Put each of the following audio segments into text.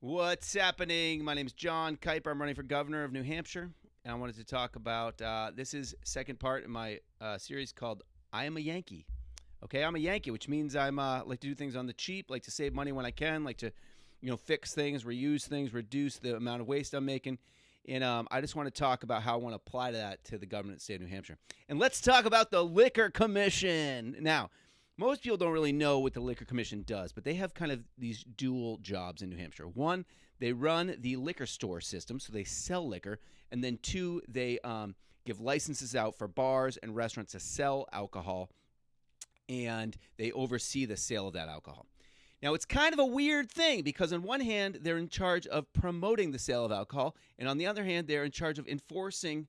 What's happening? My name is John Kuiper. I'm running for governor of New Hampshire, and I wanted to talk about this is second part in my series called "I Am a Yankee." Okay, I'm a Yankee, which means I'm like to do things on the cheap, like to save money when I can, like to fix things, reuse things, reduce the amount of waste I'm making. And I just want to talk about how I want to apply that to the government of the state of New Hampshire. And let's talk about the Liquor Commission. Now, most people don't really know what the Liquor Commission does, but they have kind of these dual jobs in New Hampshire. One, they run the liquor store system, so they sell liquor. And then two, they give licenses out for bars and restaurants to sell alcohol, and they oversee the sale of that alcohol. Now, it's kind of a weird thing because on one hand, they're in charge of promoting the sale of alcohol, and on the other hand, they're in charge of enforcing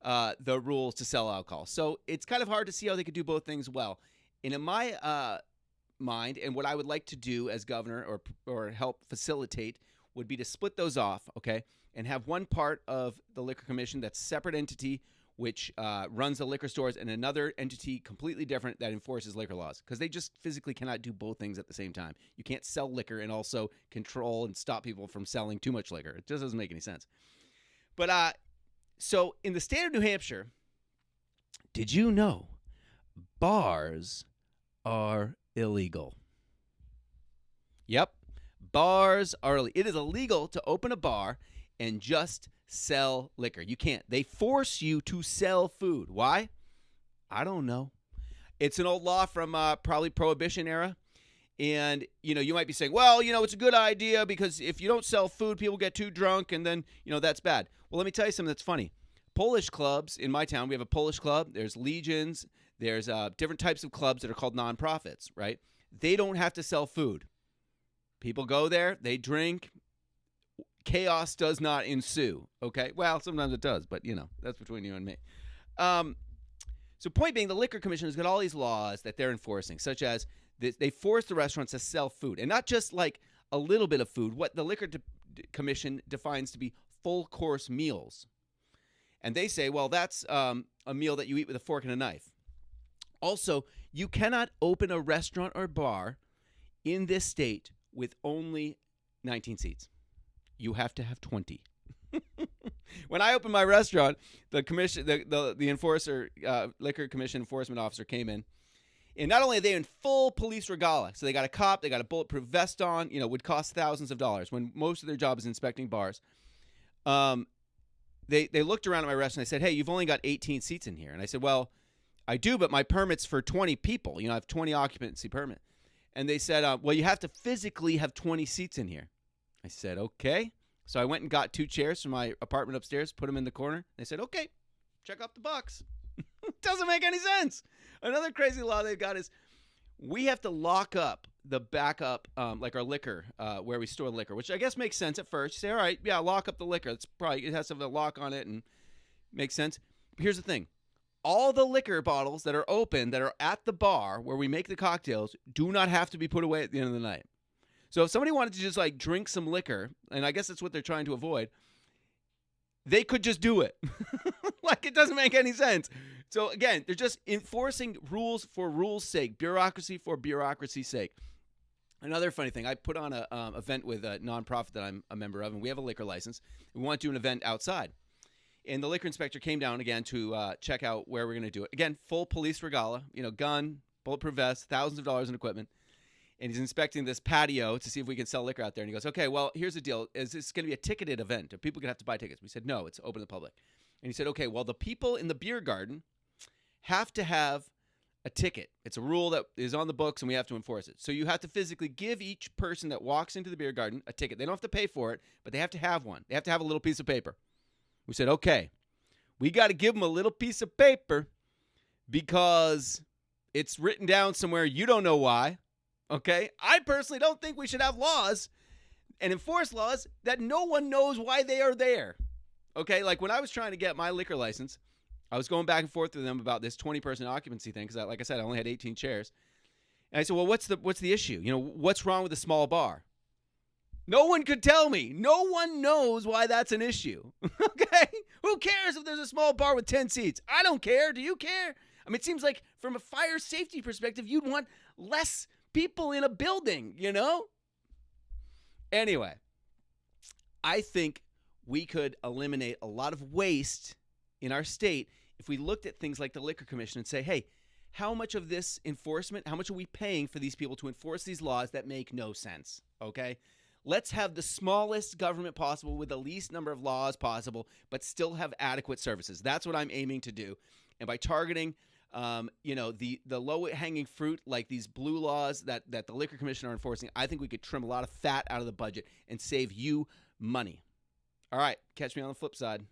the rules to sell alcohol. So it's kind of hard to see how they could do both things well. And in my mind, and what I would like to do as governor or help facilitate would be to split those off, okay, and have one part of the Liquor Commission that's a separate entity which runs the liquor stores, and another entity completely different that enforces liquor laws, because they just physically cannot do both things at the same time. You can't sell liquor and also control and stop people from selling too much liquor. It just doesn't make any sense. But so in the state of New Hampshire, did you know bars are illegal? Yep, bars are illegal. It is illegal to open a bar and just sell liquor. You can't. They force you to sell food. Why? I don't know. It's an old law from probably Prohibition era. And, you might be saying, well, it's a good idea because if you don't sell food, people get too drunk and then, that's bad. Well, let me tell you something that's funny. Polish clubs in my town, we have a Polish club. There's legions. There's different types of clubs that are called nonprofits, right? They don't have to sell food. People go there, they drink. Chaos does not ensue, okay? Well, sometimes it does, but, that's between you and me. So point being, the Liquor Commission has got all these laws that they're enforcing, such as they force the restaurants to sell food, and not just like a little bit of food, what the Liquor Commission defines to be full-course meals. And they say, well, that's a meal that you eat with a fork and a knife. Also, you cannot open a restaurant or bar in this state with only 19 seats. You have to have 20. When I opened my restaurant, the commission, the enforcer, Liquor Commission enforcement officer came in, and not only are they in full police regalia, so they got a cop, they got a bulletproof vest on, would cost thousands of dollars when most of their job is inspecting bars. They looked around at my restaurant and they said, hey, you've only got 18 seats in here. And I said, well, I do, but my permit's for 20 people. I have 20 occupancy permit. And they said, well, you have to physically have 20 seats in here. I said, okay. So I went and got 2 chairs from my apartment upstairs, put them in the corner. They said, okay, check off the box. Doesn't make any sense. Another crazy law they've got is we have to lock up the backup, like our liquor, where we store liquor, which I guess makes sense at first. You say, all right, yeah, lock up the liquor. It has to have a lock on it and makes sense. But here's the thing. All the liquor bottles that are open, that are at the bar where we make the cocktails, do not have to be put away at the end of the night. So if somebody wanted to just like drink some liquor, and I guess that's what they're trying to avoid, they could just do it. Like, it doesn't make any sense. So again, they're just enforcing rules for rules' sake, bureaucracy for bureaucracy's sake. Another funny thing, I put on an event with a nonprofit that I'm a member of, and we have a liquor license. We want to do an event outside. And the liquor inspector came down again to check out where we're going to do it. Again, full police regalia, gun, bulletproof vest, thousands of dollars in equipment. And he's inspecting this patio to see if we can sell liquor out there. And he goes, okay, well, here's the deal. Is this going to be a ticketed event? Or people going to have to buy tickets? We said, no, it's open to the public. And he said, okay, well, the people in the beer garden have to have a ticket. It's a rule that is on the books, and we have to enforce it. So you have to physically give each person that walks into the beer garden a ticket. They don't have to pay for it, but they have to have one. They have to have a little piece of paper. We said, okay, we got to give them a little piece of paper because it's written down somewhere. You don't know why. Okay? I personally don't think we should have laws and enforce laws that no one knows why they are there. Okay? Like when I was trying to get my liquor license, I was going back and forth with them about this 20-person occupancy thing because, like I said, I only had 18 chairs. And I said, well, what's the issue? What's wrong with a small bar? No one could tell me. No one knows why that's an issue. Okay? Who cares if there's a small bar with 10 seats? I don't care. Do you care? I mean, it seems like from a fire safety perspective, you'd want less people in a building, Anyway, I think we could eliminate a lot of waste in our state if we looked at things like the Liquor Commission and say, hey, how much of this enforcement, how much are we paying for these people to enforce these laws that make no sense? Okay? Let's have the smallest government possible with the least number of laws possible, but still have adequate services. That's what I'm aiming to do. And by targeting the low-hanging fruit, like these blue laws that the Liquor Commission are enforcing, I think we could trim a lot of fat out of the budget and save you money. All right, catch me on the flip side.